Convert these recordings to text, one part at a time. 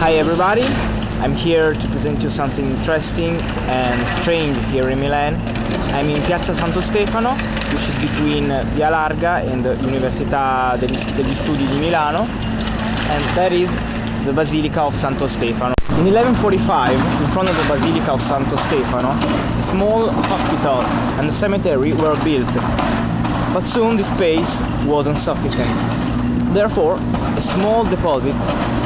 Hi everybody, I'm here to present you something interesting and strange here in Milan. I'm in Piazza Santo Stefano, which is between Via Larga and the Università degli Studi di Milano, and that is the Basilica of Santo Stefano. In 1145, in front of the Basilica of Santo Stefano, a small hospital and a cemetery were built, but soon the space was insufficient. Therefore, a small deposit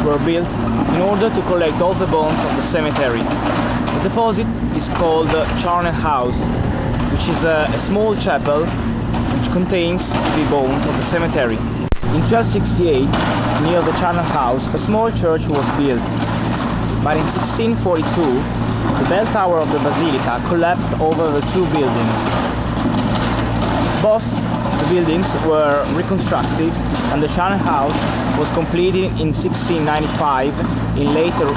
were built in order to collect all the bones of the cemetery. The deposit is called the Charnel House, which is a small chapel which contains the bones of the cemetery. In 1268, near the Charnel House, a small church was built, but in 1642, the bell tower of the basilica collapsed over the two buildings. Both the buildings were reconstructed, and the Charnel House was completed in 1695 in later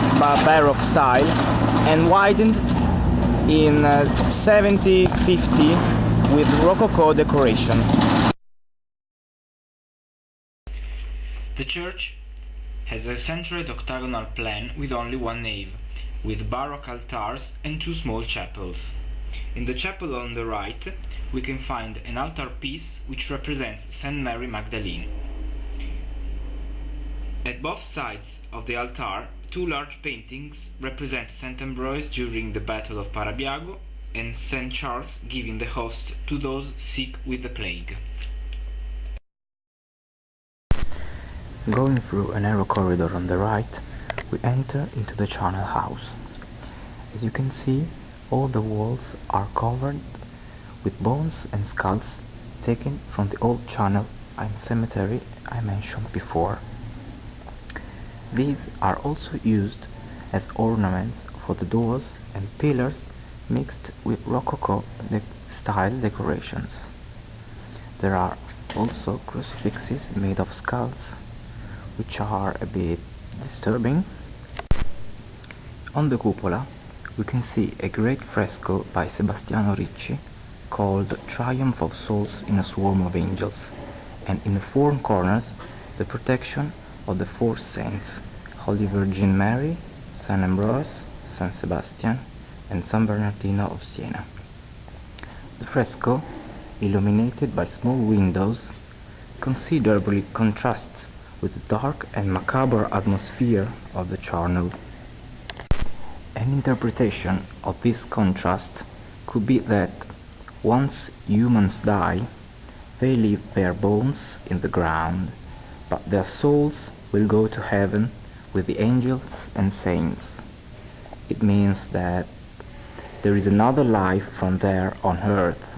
Baroque style and widened in 1750 with Rococo decorations. The church has a centered octagonal plan with only one nave, with Baroque altars and two small chapels. In the chapel on the right, we can find an altarpiece which represents Saint Mary Magdalene. At both sides of the altar, two large paintings represent Saint Ambrose during the Battle of Parabiago and Saint Charles giving the host to those sick with the plague. Going through a narrow corridor on the right, we enter into the Charnel House. As you can see, all the walls are covered with bones and skulls taken from the old charnel and cemetery I mentioned before. These are also used as ornaments for the doors and pillars mixed with Rococo style decorations. There are also crucifixes made of skulls, which are a bit disturbing. On the cupola we can see a great fresco by Sebastiano Ricci called Triumph of Souls in a Swarm of Angels, and in the four corners the protection of the four saints, Holy Virgin Mary, San Ambrose, San Sebastian and San Bernardino of Siena. The fresco, illuminated by small windows, considerably contrasts with the dark and macabre atmosphere of the charnel. An interpretation of this contrast could be that once humans die, they leave their bones in the ground, but their souls will go to heaven with the angels and saints. It means that there is another life from there on earth,